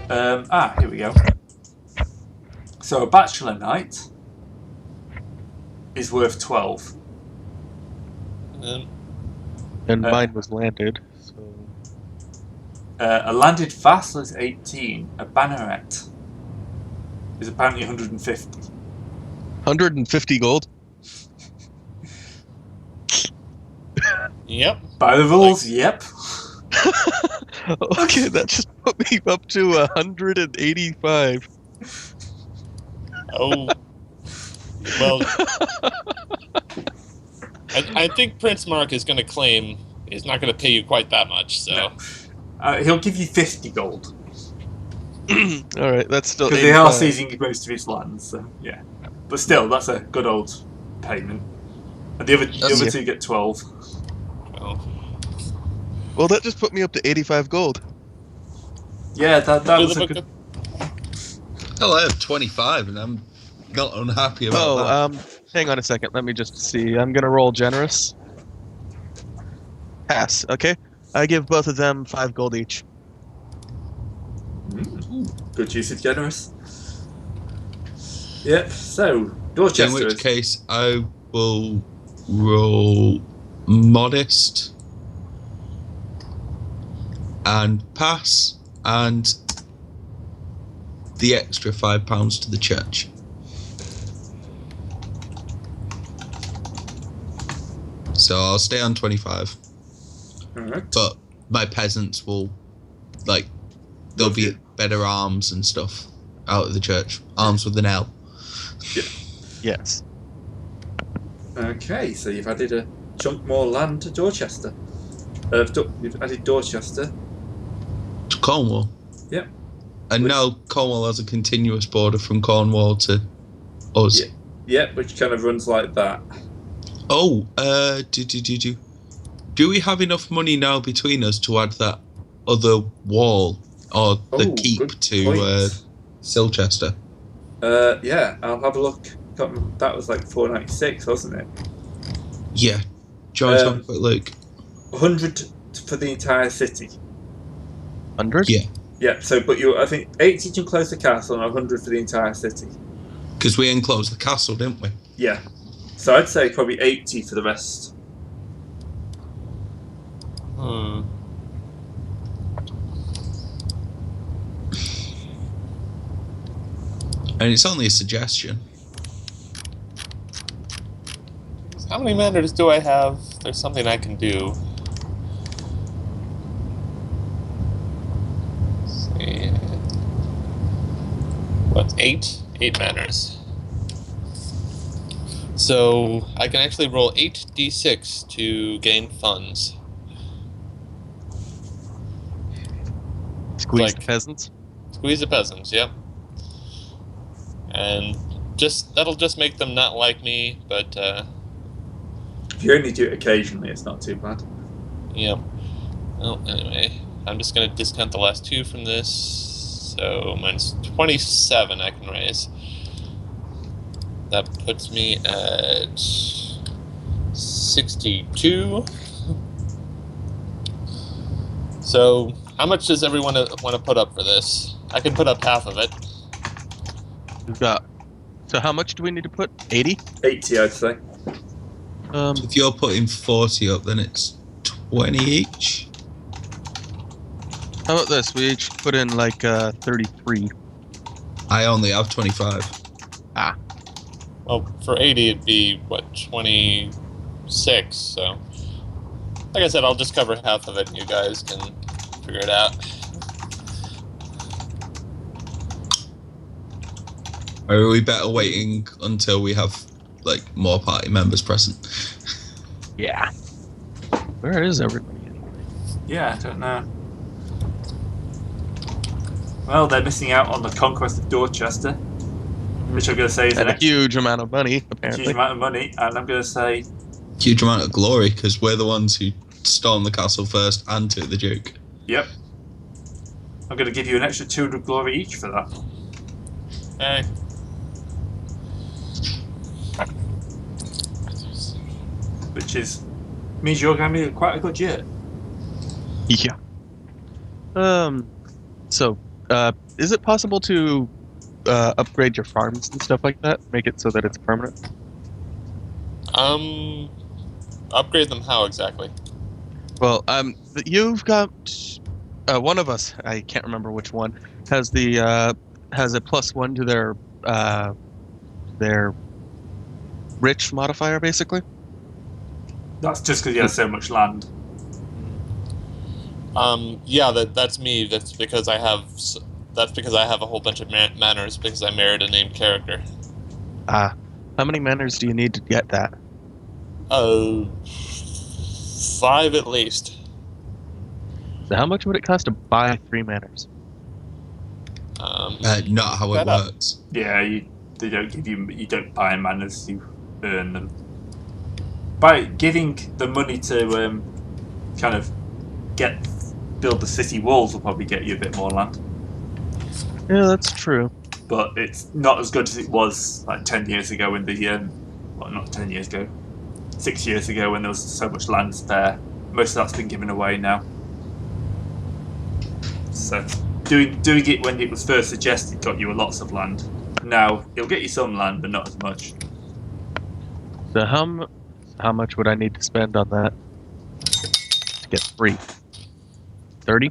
Here we go. So a bachelor night is worth 12. And mine was landed. So A landed vassal is 18. A banneret is apparently 150. 150 gold. Yep. By the rules, yep. Okay, that just put me up to 185. Oh. Well, I think Prince Mark is going to claim he's not going to pay you quite that much. So He'll give you 50 gold. All right, that's still because they are seizing most of his lands. So yeah, but still, that's a good old payment. And the other two get 12. Well, that just put me up to 85 gold. Yeah, that was a good. Hell, I have 25, and I'm not unhappy about that. Hang on a second. Let me just see. I'm gonna roll generous. Pass. Okay. I give both of them 5 gold each. Good use of generous. Yep. So Dorchester. In which case, I will roll modest and pass, and the extra £5 to the church. So I'll stay on 25. Alright. But my peasants will, there'll be better arms and stuff out of the church. Arms with an L. Yeah. Yes. Okay, so you've added a chunk more land to Dorchester. You've added Dorchester to Cornwall. Yep. And now Cornwall has a continuous border from Cornwall to us. Yeah, which kind of runs like that. Oh, do we have enough money now between us to add that other wall or the keep to Silchester? Yeah, I'll have a look. That was like 496, wasn't it? Yeah. Do you want to have a quick look? 100 for the entire city. 100? Yeah. Yeah, so but I think 80 to enclose the castle and 100 for the entire city. Because we enclosed the castle, didn't we? Yeah. So I'd say probably 80 for the rest. Hmm. And it's only a suggestion. How many manors do I have? There's something I can do. Let's see. What's 8? 8 manors. So I can actually roll 8d6 to gain funds. Squeeze the peasants? Squeeze the peasants, yep. And that'll just make them not like me, but if you only do it occasionally, it's not too bad. Yep. Well, anyway, I'm just going to discount the last 2 from this. So mine's 27 I can raise. That puts me at 62. So how much does everyone want to put up for this? I can put up half of it. We've got. So how much do we need to put? 80? 80, I'd say. If you're putting 40 up, then it's 20 each. How about this? We each put in 33. I only have 25. Ah. Well, for 80 it'd be, what, 26, so... Like I said, I'll just cover half of it and you guys can figure it out. Or are we better waiting until we have, more party members present? Yeah. Where is everybody anyway? Yeah, I don't know. Well, they're missing out on the conquest of Dorchester, which I'm going to say is a huge amount of money, apparently. Huge amount of money, and I'm going to say... Huge amount of glory, because we're the ones who stormed the castle first and took the Duke. Yep. I'm going to give you an extra 200 glory each for that. Hey. Which means you're going to be quite a good year. Yeah. So, Is it possible to upgrade your farms and stuff like that? Make it so that it's permanent? Upgrade them how exactly? Well, you've got one of us. I can't remember which one has the has a +1 to their rich modifier, basically. That's just because he has so much land. Yeah, that's me. That's because I have a whole bunch of manors because I married a named character. How many manors do you need to get that? 5 at least. So how much would it cost to buy 3 manors? Not how it That works. Yeah, they don't give you don't buy manors, you earn them. By giving the money to kind of build the city walls will probably get you a bit more land. Yeah, that's true. But it's not as good as it was like 10 years ago when well, not 10 years ago, 6 years ago when there was so much land spare. Most of that's been given away now. So doing it when it was first suggested got you lots of land. Now it'll get you some land, but not as much. So how much would I need to spend on that to get 3? 30?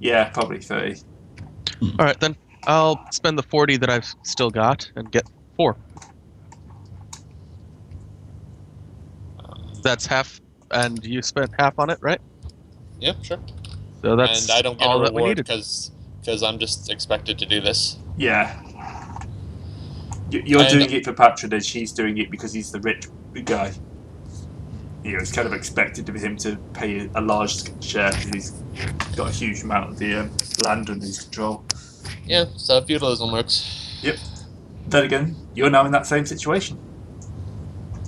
Yeah, probably 30. All right, then I'll spend the 40 that I've still got and get 4. That's half, and you spent half on it, right? Yeah, sure. So that's And I don't get all a that we reward needed. because I'm just expected to do this. Yeah. You're doing it for patronage. He's doing it because he's the rich guy. You know, it's kind of expected of him to pay a large share because he's got a huge amount of the land under his control. Yeah, so feudalism works. Yep. Then again, you're now in that same situation.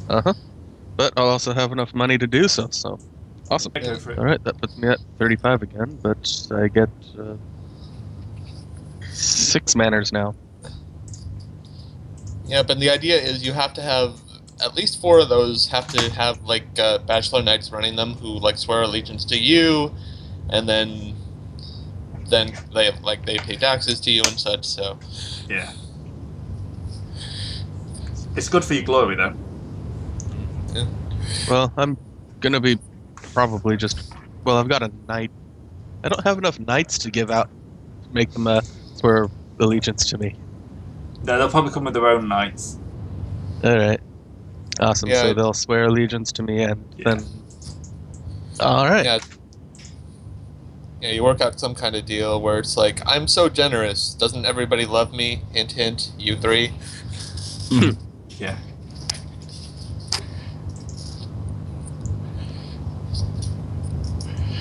But I'll also have enough money to do so. So awesome. Go for it. All right, that puts me at 35 again, but I get 6 manors now. Yeah, but the idea is you have to have at least 4 of those have to have like bachelor knights running them who like swear allegiance to you, and then they pay taxes to you and such. So Yeah. It's good for your glory, though. Well, I'm gonna be probably just. Well, I've got a knight. I don't have enough knights to give out to make them swear allegiance to me. No, they'll probably come with their own knights. All right. Awesome. Yeah. So they'll swear allegiance to me, and Yeah. then. All right. yeah, you work out some kind of deal where it's like, I'm so generous. Doesn't everybody love me? Hint, hint. You 3. Yeah.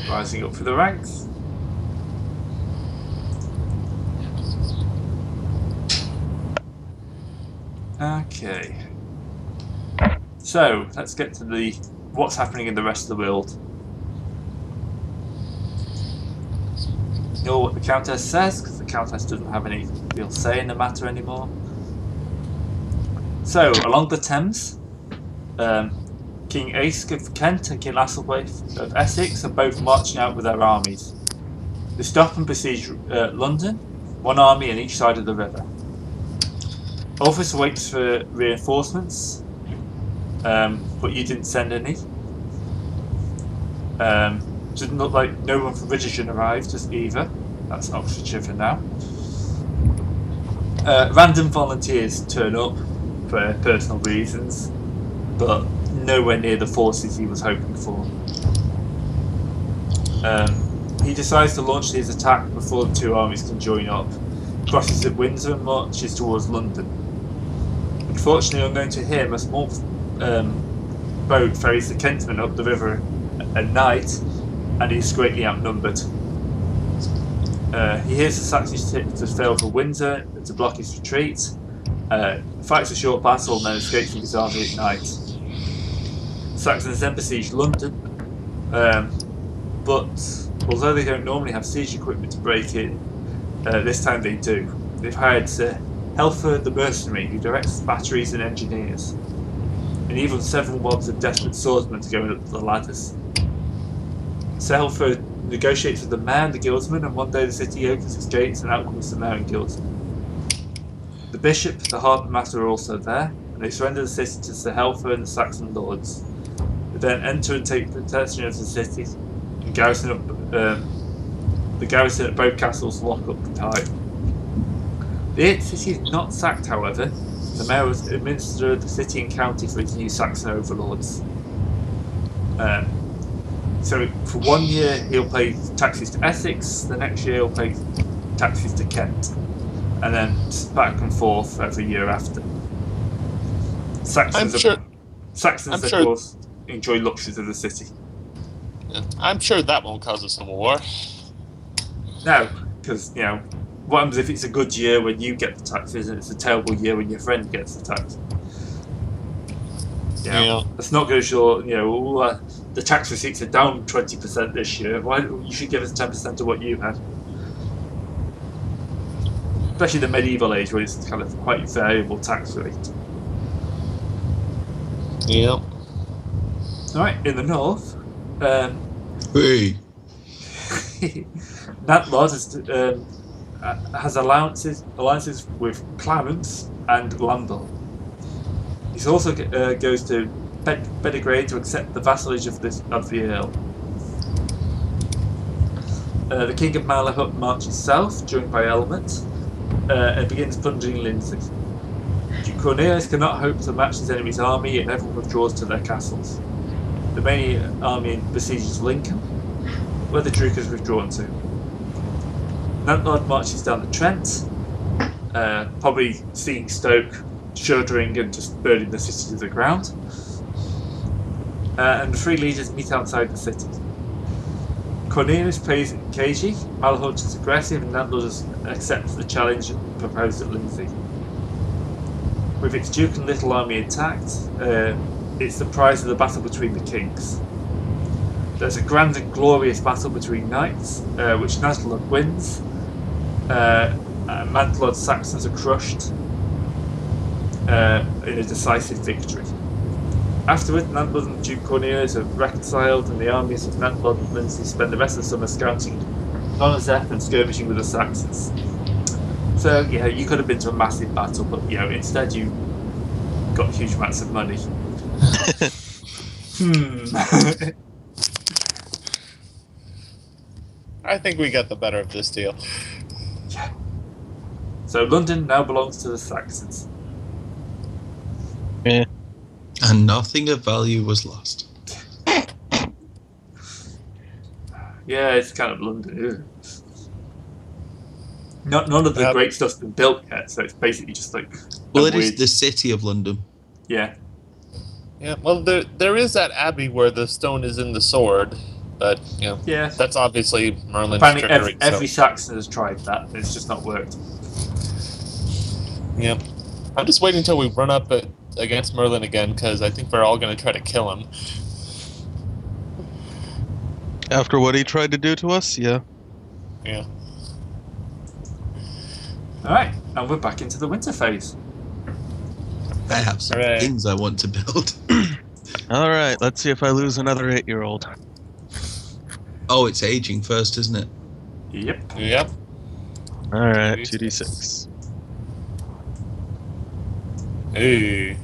Rising up through the ranks. Okay. So let's get to what's happening in the rest of the world. You know what the Countess says, because the Countess doesn't have any real say in the matter anymore. So along the Thames, King Aske of Kent and King Asselwaith of Essex are both marching out with their armies. They stop and besiege London, one army on each side of the river. Ulfus waits for reinforcements, but you didn't send any. Didn't look like no one from Bridgerton arrived either. That's Oxfordshire for now. Random volunteers turn up for personal reasons, but nowhere near the forces he was hoping for. He decides to launch his attack before the 2 armies can join up, crosses at Windsor and marches towards London. Unfortunately, unknown to him, a small boat ferries the Kentmen up the river at night, and he's greatly outnumbered. He hears the Saxons to fail for Windsor to block his retreat, fights a short battle and then escapes with his army at night. Saxons then besiege London, but although they don't normally have siege equipment to break in, this time they do. They've hired Helfer the mercenary, who directs batteries and engineers, and even several mobs of desperate swordsmen to go up the ladders. Sir Helfer negotiates with the mayor and the guildsmen, and one day the city opens its gates and out comes the mayor and guildsmen. The bishop, the harbour master are also there, and they surrender the city to Sir Helfer and the Saxon lords. They then enter and take possession of the city, and the garrison at both castles lock up tight. The city is not sacked, however. The mayor was administered the city and county for his new Saxon overlords. So for 1 year he'll pay taxes to Essex, the next year he'll pay taxes to Kent, and then back and forth every year after. Saxons, of course, enjoy luxuries of the city. Yeah, I'm sure that won't cause us some war. No, because, what happens if it's a good year when you get the taxes and it's a terrible year when your friend gets the tax? That's not going to show, the tax receipts are down 20% this year. Why you should give us 10% of what you had? Especially the medieval age, where it's kind of quite variable tax rate. Yeah. Alright, in the north, Hey. Nantlod has alliances with Clarence and Landor. He also goes to Pendragon to accept the vassalage of the Earl. The King of Malahut marches south, joined by Elmet, and begins plundering Lindsey. Duke Cornelius cannot hope to match his enemy's army, and everyone withdraws to their castles. The main army besieges Lincoln, where the Duke has withdrawn to. Nantlod marches down the Trent, probably seeing Stoke shuddering and just burning the city to the ground. And the three leaders meet outside the city. Cornelius plays cagey, Malahut is aggressive, and Nantlod accepts the challenge proposed at Lindsey. With its Duke and Little army intact, it's the prize of the battle between the kings. There's a grand and glorious battle between knights, which Nantlod wins. Nantlod's Saxons are crushed in a decisive victory. Afterwards, Nantlod and Duke Cornelius are reconciled, and the armies of Nantlod and Lindsey spend the rest of the summer scouting Donazeth and skirmishing with the Saxons. So, you could have been to a massive battle, but instead you got huge amounts of money. I think we got the better of this deal. Yeah. So London now belongs to the Saxons. Yeah. And nothing of value was lost. Yeah, it's kind of London, isn't it? None of the great stuff's been built yet, so it's basically just like... Well, it is the city of London. Yeah. Yeah, well, there is that abbey where the stone is in the sword, but, Yeah. that's obviously Merlin's Apparently trickery. every Saxon has tried that, and it's just not worked. Yeah. I'm just waiting until we run up against Merlin again, because I think we're all going to try to kill him. After what he tried to do to us, yeah. Yeah. Alright, and we're back into the winter phase. I have some Hooray. things I want to build. Alright, let's see if I lose another 8-year-old. Oh, it's aging first, isn't it? Yep. Yep. Alright, 2d6. Hey.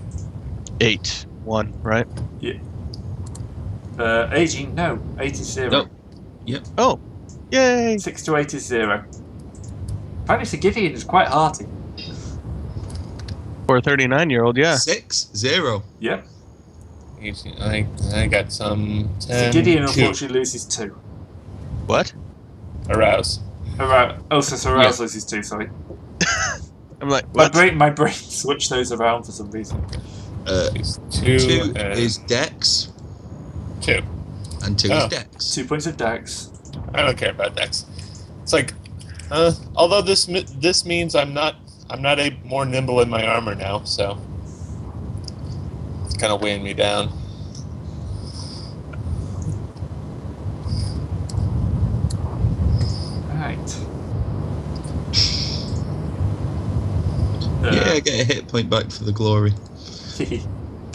8. 1, right? Aging, no. 8 is 0. Nope. Yep. Oh! Yay! 6 to 8 is 0. Apparently Sir Gideon is quite hearty. For a 39-year-old, yeah. 6, 0. Yep. I got some 10. Sir Gideon 2. unfortunately loses 2. What? Arouse. Oh, so Sir Rouse loses 2, sorry. I'm like, what? My brain switched those around for some reason. It's 2 is Dex, 2. and 2 is Dex. 2 points of Dex. I don't care about Dex. It's like, although this means I'm not more nimble in my armor now, so it's kind of weighing me down. Right. Yeah, I get a hit point back for the glory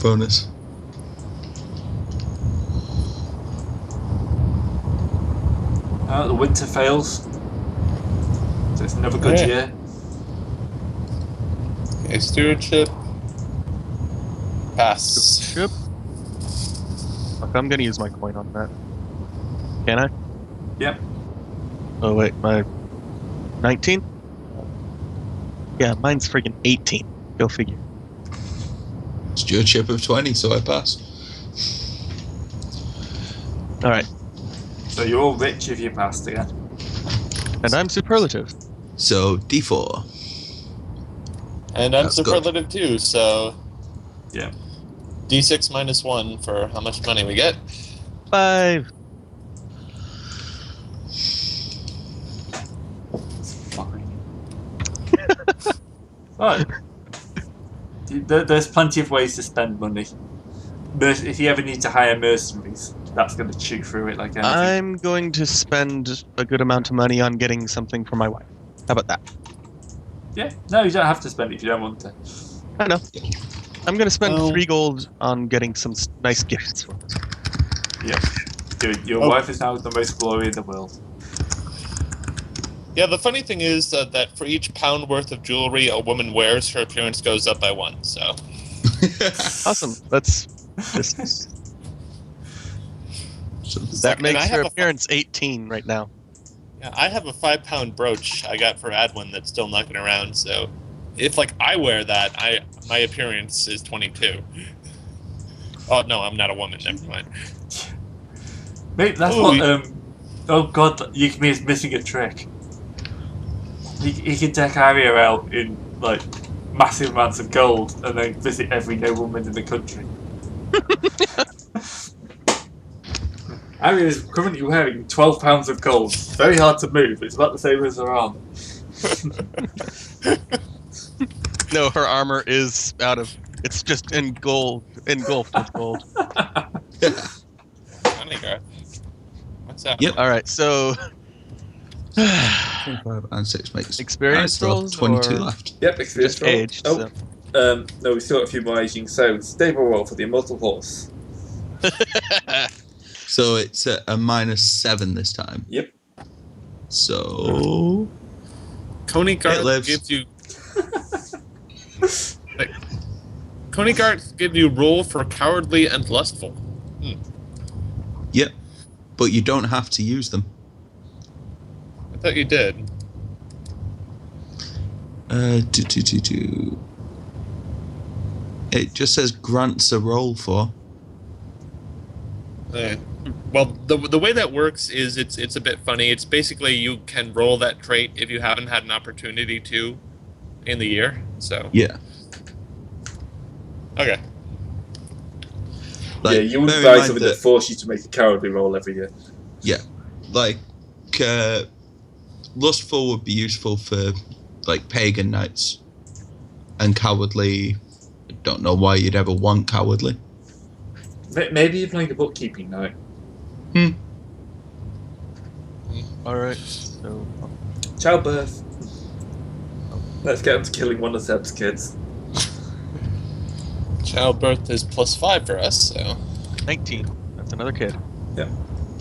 bonus. The winter fails. So it's another good Yeah. year. Okay, stewardship. Pass. Ship. Fuck, I'm gonna use my coin on that. Can I? Yep. Oh wait, my 19? Yeah, mine's freaking 18. Go figure. Stewardship of 20, so I pass. Alright, So you're all rich if you passed again. and I'm superlative. So D4. And I'm That's good. superlative too, so Yeah. D6 minus 1 for how much money we get. 5. Fine. Right. There's plenty of ways to spend money. If you ever need to hire mercenaries, that's going to chew through it like anything. I'm going to spend a good amount of money on getting something for my wife. How about that? Yeah. No, you don't have to spend it if you don't want to. I know. I'm going to spend Oh. 3 gold on getting some nice gifts for her. Yeah. Dude, your Oh. wife is now the most glory in the world. Yeah, the funny thing is that for each pound worth of jewelry a woman wears, her appearance goes up by 1, so... Awesome. That's just, that And I makes have her a appearance 18 right now. Yeah, I have a 5-pound brooch I got for Adwin that's still knocking around, so... If, like, I wear that, my appearance is 22. Oh, no, I'm not a woman, never mind. Mate, that's Oh, what, oh god, Yukimi is missing a trick. He can deck Arya out in, like, massive amounts of gold and then visit every nobleman in the country. Arya is currently wearing 12 pounds of gold. It's very hard to move. It's about the same as her armor. No, her armor is out of. It's just engulfed with gold. Funny guy. What's that? Yep. All right, so 25 and 6 makes. Experience I still have rolls 22 or- left. Yep, experience just roll. aged. Oh, So. no, we still got a few more aging. So, stable roll for the immortal horse. So it's a -7 this time. Yep. So Coney It Garth lives. gives you... Wait. Coney Garth gives you roll for cowardly and lustful. yep, but you don't have to use them. I thought you did. It just says grants a roll for. Well, the way that works is it's a bit funny. It's basically you can roll that trait if you haven't had an opportunity to in the year. So Yeah. okay, Yeah, you wouldn't bear in buy mind something that- that forced you to make a cowardly roll every year. like lustful would be useful for like pagan knights, and cowardly. I don't know why you'd ever want cowardly. Maybe you're playing a bookkeeping night. All right, so Childbirth. Let's get on to killing one of Seb's kids. childbirth is +5 for us, so 19. That's another kid.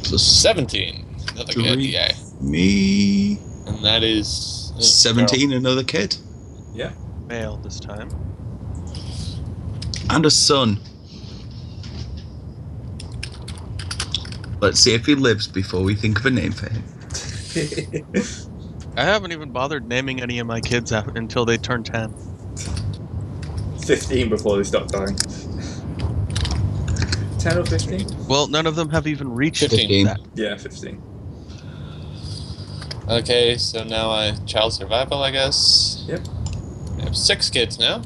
Plus 17. Another good, Three. yeah. me, And that is 17, another kid, Male this time. and a son. Let's see if he lives before we think of a name for him. I haven't even bothered naming any of my kids out until they turn 10. 15 before they stop dying. 10 or 15? Well, none of them have even reached 15. that. Yeah, 15. Okay, so now child survival, I guess. Yep. We have 6 kids now.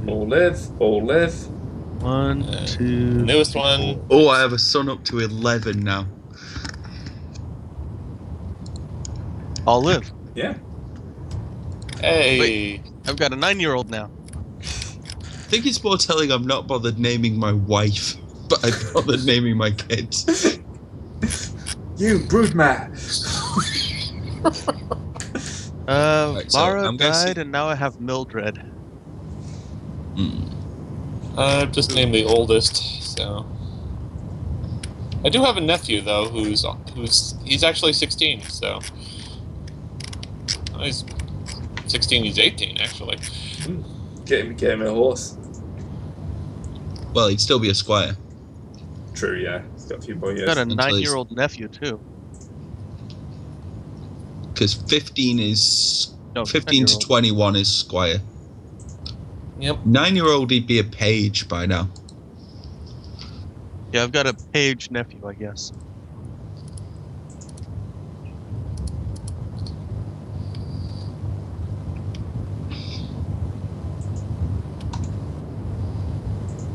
All live, all live. 1, 2. Newest one. Oh, I have a son up to 11 now. All live. Yeah. Hey. I've got a 9-year-old now. I think it's more telling I'm not bothered naming my wife, but I bothered naming my kids. You broodmare. Right, so Lara I'm guessing- died, and now I have Mildred. Just name the oldest, so. I do have a nephew though, who's he's actually 16. So he's 16. He's 18 actually. Get him a horse. Well, he'd still be a squire. True, yeah. He's got a few more years. Got a Until he's- 9-year-old nephew too. Because 15 is... No, 15 to 10-year-old. 21 is squire. Yep. 9-year-old, he'd be a page by now. Yeah, I've got a page nephew, I guess.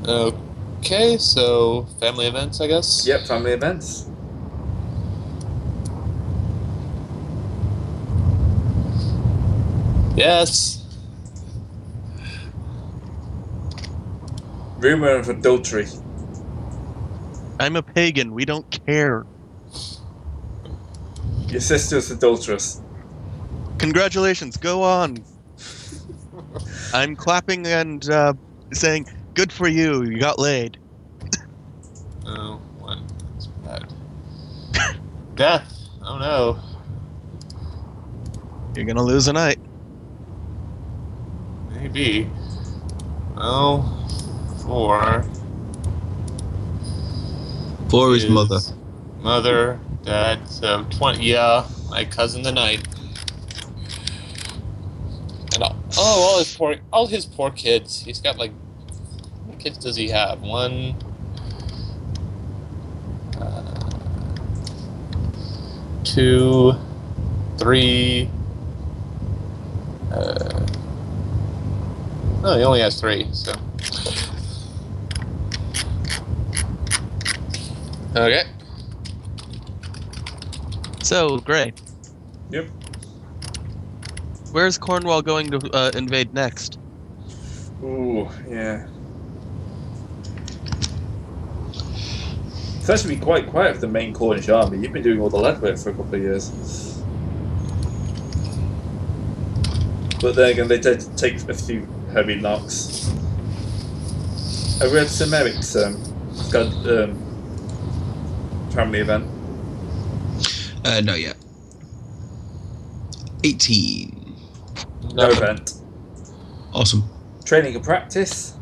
Okay, so family events, I guess. Yep, family events. Yes. Rumor of adultery. I'm a pagan. We don't care. Your sister's adulterous. Congratulations. Go on. I'm clapping and saying, "Good for you. You got laid." Oh, what? That's bad. Death. Oh no. You're gonna lose a night. Maybe. Oh, 4. 4 is mother. Mother, dad, so 20. Yeah, my cousin the knight. And all his poor kids. He's got like, how many kids does he have? 1, 2, 3. No, he only has 3. So. Okay. So, Gray, Yep. where's Cornwall going to invade next? Ooh, yeah. It's actually been quite quiet for the main Cornish army. You've been doing all the legwork for a couple of years. But then again, they did take a few heavy knocks. I read Sir Merrick's family event. No, yet. 18. No event. Awesome. Training and practice.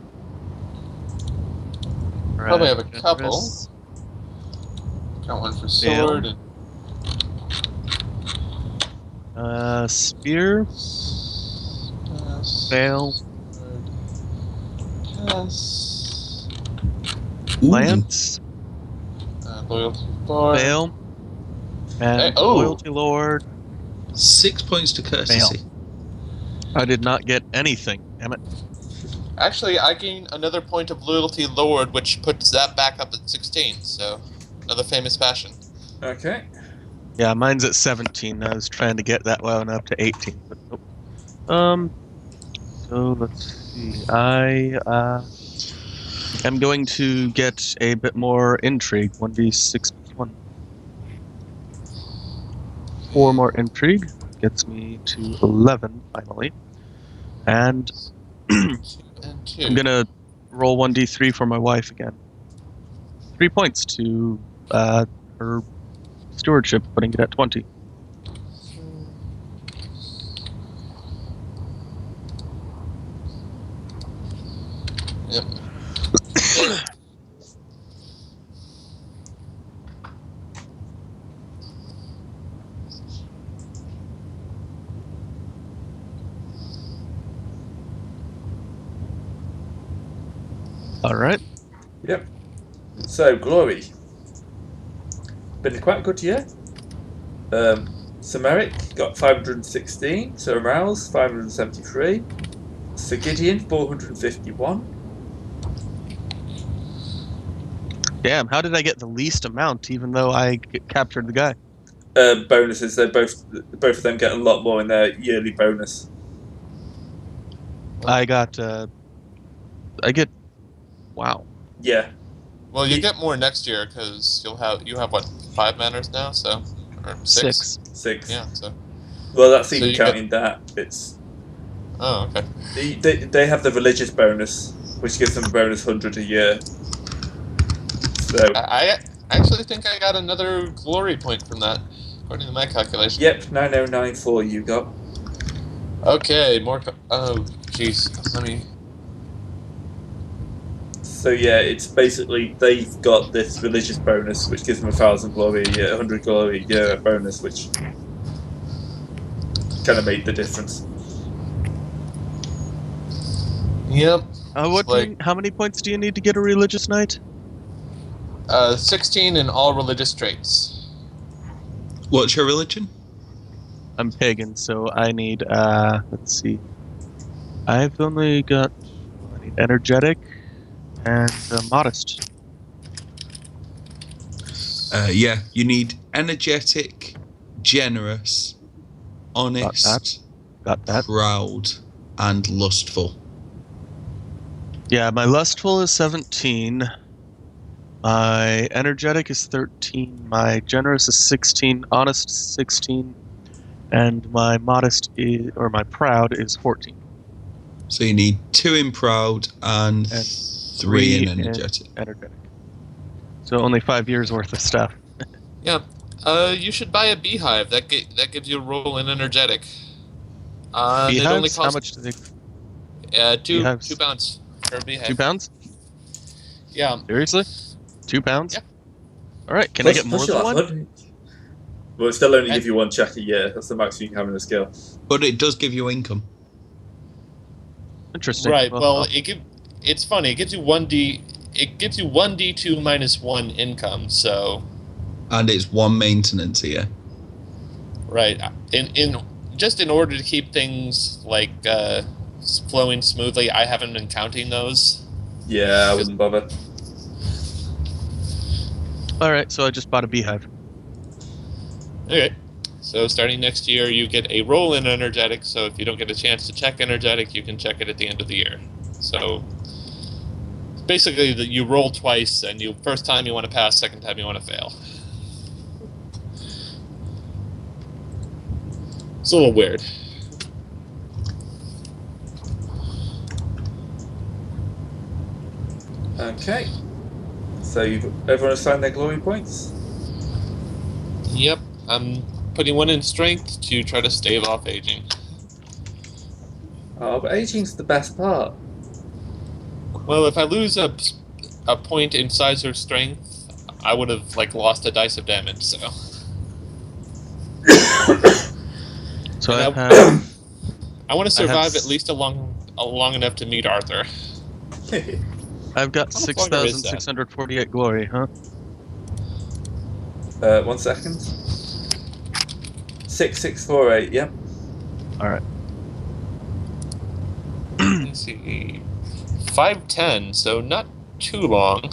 Probably have a Right, couple. Chris. Got one for sword Fail. and Spear, fail, yes. Ooh. lance, Loyalty bar. fail, and Hey, oh. loyalty lord. 6 points to courtesy. I did not get anything. Damn it. Actually, I gain another point of loyalty lord, which puts that back up at 16. So, another famous fashion. Okay. Yeah, mine's at 17. I was trying to get that one up to 18, but nope. So let's see. I am going to get a bit more intrigue. 1d6 plus 1. 4 more intrigue gets me to 11 finally, and And 2. I'm gonna roll 1d3 for my wife again. 3 points to her stewardship, putting it at 20. Yep. All right. Yep. So, Glory. Been quite a good year. Sir Merrick got 516. Sir Rouse, 573. Sir Gideon, 451. Damn, how did I get the least amount, even though I captured the guy? Bonuses. They both of them get a lot more in their yearly bonus. I get. Wow. Yeah. Well, you get more next year because you have what, 5 manners now, so or 6. 6. Yeah. So. Well, that's So even you counting that. It's Oh, okay. they have the religious bonus, which gives them a bonus 100 a year. So I I actually think I got another glory point from that, according to my calculation. Yep, 9094 you got. Okay, more. Oh, jeez. Let me. So yeah, it's basically they've got this religious bonus which gives them 1,000 glory a year, 100 glory a year bonus, which kind of made the difference. Yep. How many points do you need to get a religious knight? 16 in all religious traits. What's your religion? I'm pagan, so I need, let's see. I've only got, I need energetic and modest. Yeah, you need energetic, generous, honest, Got that. proud, and lustful. Yeah, my lustful is 17. My energetic is 13. My generous is 16. Honest is 16. And my modest is, or my proud is 14. So you need 2 in proud and 3 in energetic. So only 5 years worth of stuff. Yeah. You should buy a beehive. That gives you a roll in energetic. Beehives? It only costs, How much do they? two Beehives? pounds per beehive. 2 pounds? Yeah. Seriously? 2 pounds? Yeah. All right. Can I get more than one? Well, it still only give you 1 check a year. That's the max you can have in a skill. But it does give you income. Interesting. Right. Well, it's funny. It gives you 1d. It gives you 1d2 minus 1 income. So. And it's 1 maintenance a year. Right. In order to keep things like flowing smoothly, I haven't been counting those. Yeah, I wouldn't bother. All right. So I just bought a beehive. Okay. So starting next year, you get a roll in energetic. So if you don't get a chance to check energetic, you can check it at the end of the year. So basically, you roll twice, and first time you want to pass, second time you want to fail. It's a little weird. Okay. So everyone assigned their glory points? Yep. I'm putting 1 in strength to try to stave off aging. Oh, but aging's the best part. Well, if I lose a point in size or strength, I would have lost a dice of damage. So. So I want to survive at least long enough to meet Arthur. I've got How much longer is that? 6,648 glory, huh? 1 second. 6648, yep. All right. Let's see. 510, so not too long.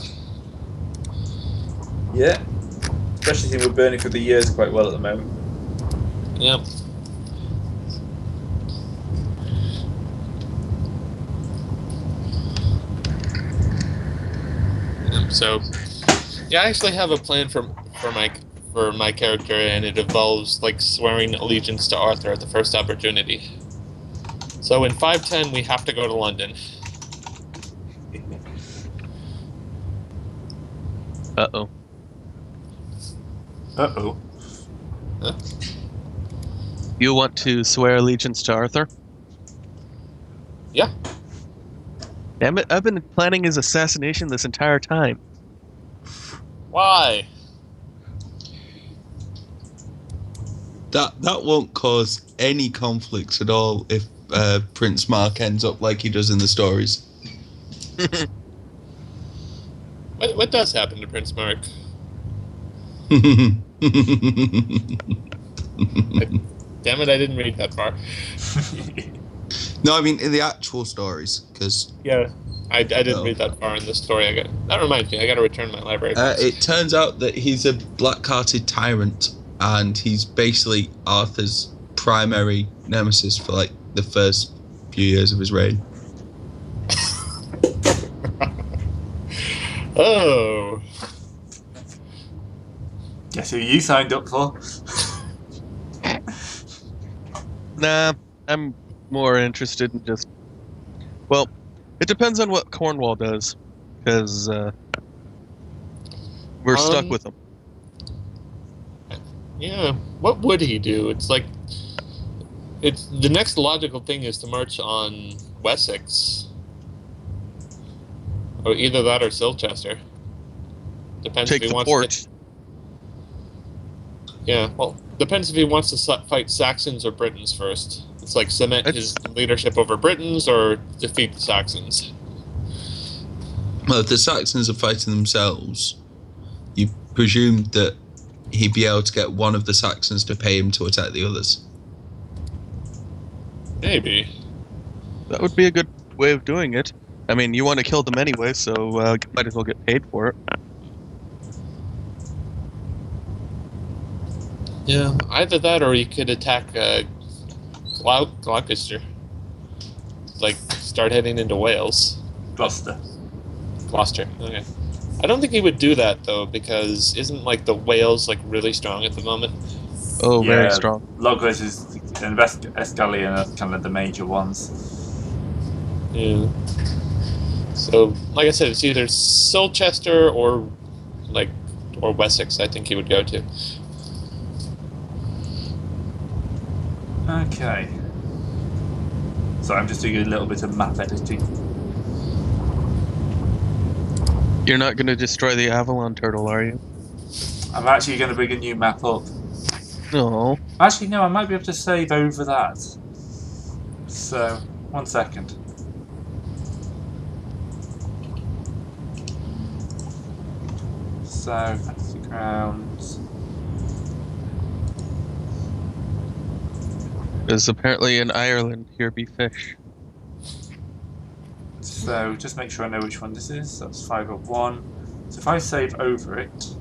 Yeah. Especially since we're burning through the years quite well at the moment. Yep. So, yeah, I actually have a plan for my character, and it involves swearing allegiance to Arthur at the first opportunity. So in 510, we have to go to London. Uh-oh. Uh-oh. Huh? You want to swear allegiance to Arthur? Yeah. Damn it, I've been planning his assassination this entire time. Why? That won't cause any conflicts at all if Prince Mark ends up like he does in the stories. What does happen to Prince Mark? Damn it, I didn't read that far. No, I mean in the actual stories, because Yeah, I didn't read that far in the story. That reminds me, I got to return my library. it turns out that he's a black-hearted tyrant, and he's basically Arthur's primary nemesis for the first few years of his reign. Oh. Guess who you signed up for? Nah, I'm more interested in just... Well, it depends on what Cornwall does, because We're stuck with him. Yeah, what would he do? It's like it's the next logical thing is to march on Wessex, or either that or Silchester. Depends Take if he the wants port. to. Yeah, well, depends if he wants to fight Saxons or Britons first. It's like cement his leadership over Britons or defeat the Saxons. Well, if the Saxons are fighting themselves, you presume that he'd be able to get one of the Saxons to pay him to attack the others. Maybe. That would be a good way of doing it. I mean, you want to kill them anyway, so might as well get paid for it. Yeah, either that or he could attack Gloucester. Like, start heading into Wales. Gloucester. Gloucester, okay. I don't think he would do that, though, because isn't, like, the Wales, like, really strong at the moment? Oh, very strong. Logos and Escalion are kind of the major ones. Yeah. So, like I said, it's either Silchester or Wessex, I think he would go to. Okay. So I'm just doing a little bit of map editing. You're not going to destroy the Avalon turtle, are you? I'm actually going to bring a new map up. No. Actually, no, I might be able to save over that. So, 1 second. So, fantasy grounds. Because apparently in Ireland, here be fish. So, just make sure I know which one this is. That's 501. So if I save over it,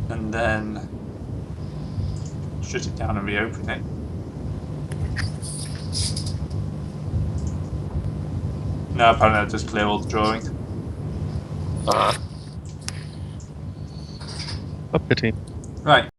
and then shut it down and reopen it. No, apparently I'll just clear all the drawing. Uh, A pity. Right.